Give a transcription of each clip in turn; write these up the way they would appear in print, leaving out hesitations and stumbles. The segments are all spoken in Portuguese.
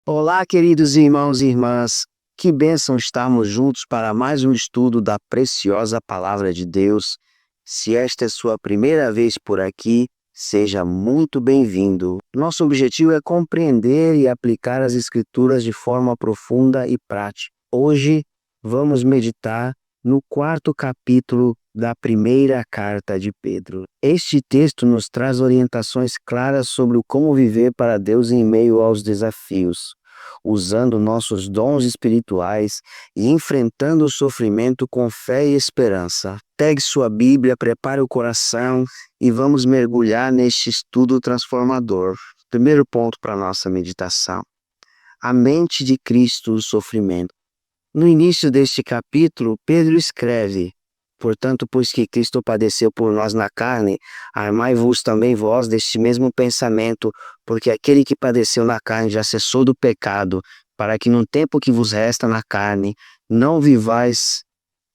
Olá, queridos irmãos e irmãs. Que bênção estarmos juntos para mais um estudo da preciosa Palavra de Deus. Se esta é sua primeira vez por aqui, seja muito bem-vindo. Nosso objetivo é compreender e aplicar as Escrituras de forma profunda e prática. Hoje, vamos meditar no quarto capítulo da primeira carta de Pedro. Este texto nos traz orientações claras sobre o como viver para Deus em meio aos desafios, usando nossos dons espirituais e enfrentando o sofrimento com fé e esperança. Pegue sua Bíblia, prepare o coração e vamos mergulhar neste estudo transformador. Primeiro ponto para nossa meditação: a mente de Cristo no sofrimento. No início deste capítulo, Pedro escreve: Portanto, pois que Cristo padeceu por nós na carne, armai-vos também vós deste mesmo pensamento, porque aquele que padeceu na carne já cessou do pecado, para que no tempo que vos resta na carne, não vivais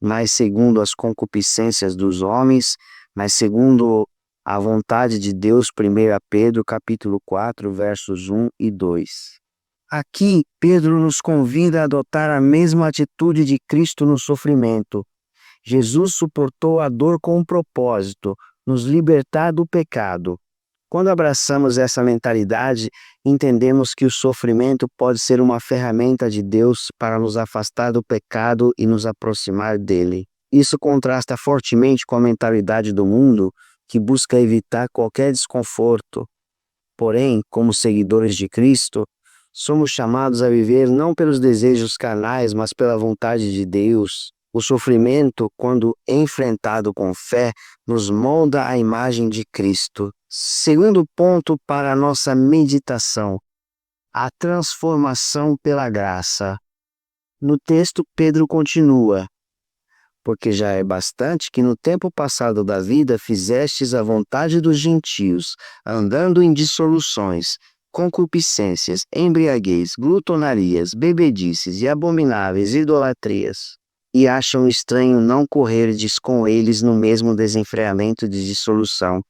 mais segundo as concupiscências dos homens, mas segundo a vontade de Deus. 1 Pedro capítulo 4, versos 1 e 2. Aqui, Pedro nos convida a adotar a mesma atitude de Cristo no sofrimento. Jesus suportou a dor com um propósito: nos libertar do pecado. Quando abraçamos essa mentalidade, entendemos que o sofrimento pode ser uma ferramenta de Deus para nos afastar do pecado e nos aproximar dele. Isso contrasta fortemente com a mentalidade do mundo, que busca evitar qualquer desconforto. Porém, como seguidores de Cristo, somos chamados a viver não pelos desejos carnais, mas pela vontade de Deus. O sofrimento, quando enfrentado com fé, nos molda à imagem de Cristo. Segundo ponto para a nossa meditação: a transformação pela graça. No texto, Pedro continua: Porque já é bastante que no tempo passado da vida fizestes a vontade dos gentios, andando em dissoluções, concupiscências, embriaguez, glutonarias, bebedices e abomináveis idolatrias. E acham estranho não correrdes com eles no mesmo desenfreamento de dissolução,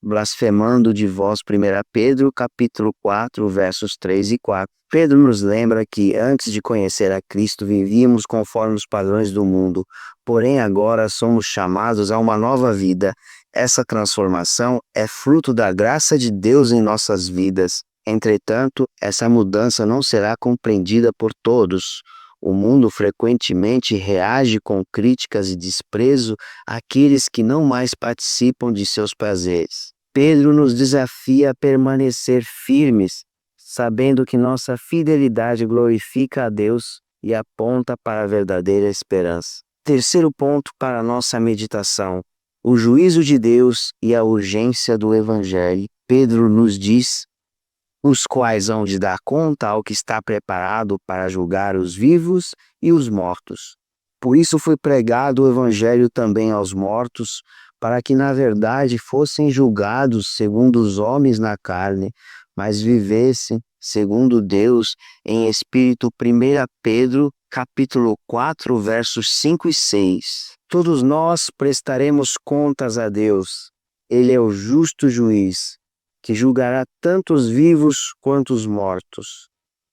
blasfemando de vós. 1 Pedro capítulo 4, versos 3 e 4. Pedro nos lembra que antes de conhecer a Cristo vivíamos conforme os padrões do mundo, porém agora somos chamados a uma nova vida. Essa transformação é fruto da graça de Deus em nossas vidas. Entretanto, essa mudança não será compreendida por todos. O mundo frequentemente reage com críticas e desprezo àqueles que não mais participam de seus prazeres. Pedro nos desafia a permanecer firmes, sabendo que nossa fidelidade glorifica a Deus e aponta para a verdadeira esperança. Terceiro ponto para a nossa meditação: o juízo de Deus e a urgência do Evangelho. Pedro nos diz: os quais hão de dar conta ao que está preparado para julgar os vivos e os mortos. Por isso foi pregado o Evangelho também aos mortos, para que na verdade fossem julgados segundo os homens na carne, mas vivessem segundo Deus em espírito. 1 Pedro capítulo 4, versos 5 e 6. Todos nós prestaremos contas a Deus. Ele é o justo juiz, que julgará tanto os vivos quanto os mortos.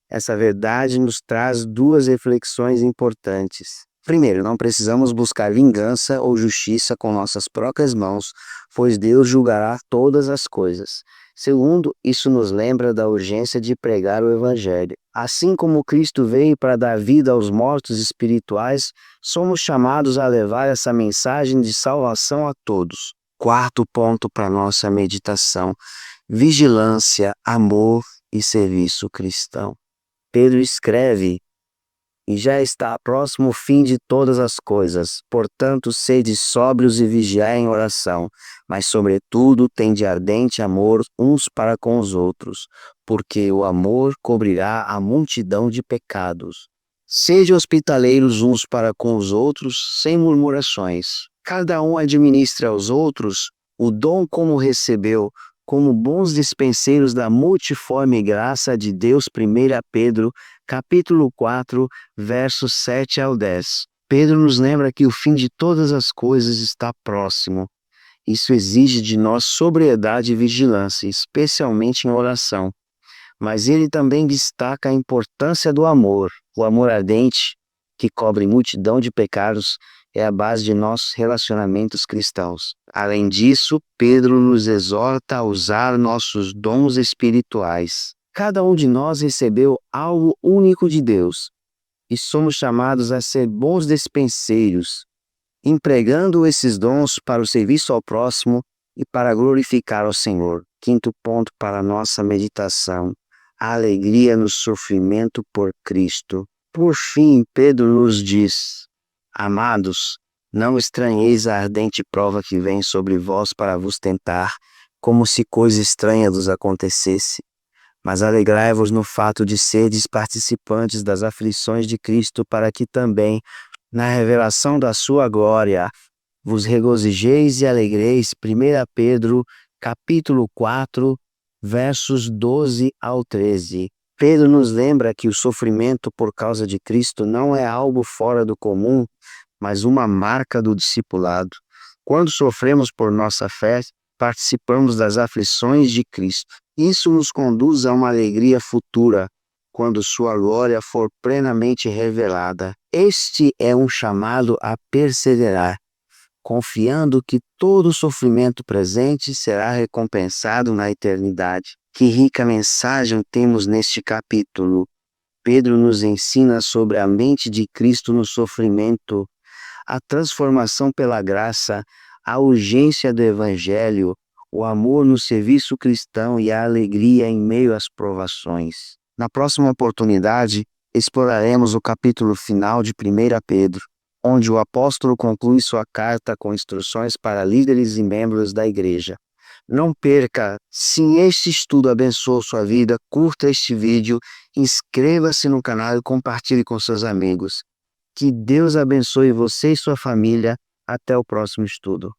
Essa verdade nos traz duas reflexões importantes. Primeiro, não precisamos buscar vingança ou justiça com nossas próprias mãos, pois Deus julgará todas as coisas. Segundo, isso nos lembra da urgência de pregar o Evangelho. Assim como Cristo veio para dar vida aos mortos espirituais, somos chamados a levar essa mensagem de salvação a todos. Quarto ponto para nossa meditação: vigilância, amor e serviço cristão. Pedro escreve: E já está próximo o fim de todas as coisas. Portanto, sede sóbrios e vigiai em oração, mas sobretudo tende ardente amor uns para com os outros, porque o amor cobrirá a multidão de pecados. Sede hospitaleiros uns para com os outros, sem murmurações. Cada um administre aos outros o dom como recebeu, como bons dispenseiros da multiforme graça de Deus. 1 Pedro capítulo 4, versos 7 ao 10. Pedro nos lembra que o fim de todas as coisas está próximo. Isso exige de nós sobriedade e vigilância, especialmente em oração. mas ele também destaca a importância do amor. O amor ardente, que cobre multidão de pecados, é a base de nossos relacionamentos cristãos. Além disso, Pedro nos exorta a usar nossos dons espirituais. Cada um de nós recebeu algo único de Deus e somos chamados a ser bons despenseiros, empregando esses dons para o serviço ao próximo e para glorificar ao Senhor. Quinto ponto para a nossa meditação: a alegria no sofrimento por Cristo. Por fim, Pedro nos diz: Amados, não estranheis a ardente prova que vem sobre vós para vos tentar, como se coisa estranha vos acontecesse. Mas alegrai-vos no fato de serdes participantes das aflições de Cristo, para que também, na revelação da sua glória, vos regozijeis e alegreis. 1 Pedro, capítulo 4, versos 12 ao 13. Pedro nos lembra que o sofrimento por causa de Cristo não é algo fora do comum, mas uma marca do discipulado. Quando sofremos por nossa fé, participamos das aflições de Cristo. Isso nos conduz a uma alegria futura, quando sua glória for plenamente revelada. Este é um chamado a perseverar, confiando que todo sofrimento presente será recompensado na eternidade. Que rica mensagem temos neste capítulo! Pedro nos ensina sobre a mente de Cristo no sofrimento, a transformação pela graça, a urgência do Evangelho, o amor no serviço cristão e a alegria em meio às provações. Na próxima oportunidade, exploraremos o capítulo final de 1 Pedro, onde o apóstolo conclui sua carta com instruções para líderes e membros da igreja. Não perca! Se este estudo abençoou sua vida, curta este vídeo, inscreva-se no canal e compartilhe com seus amigos. Que Deus abençoe você e sua família. Até o próximo estudo.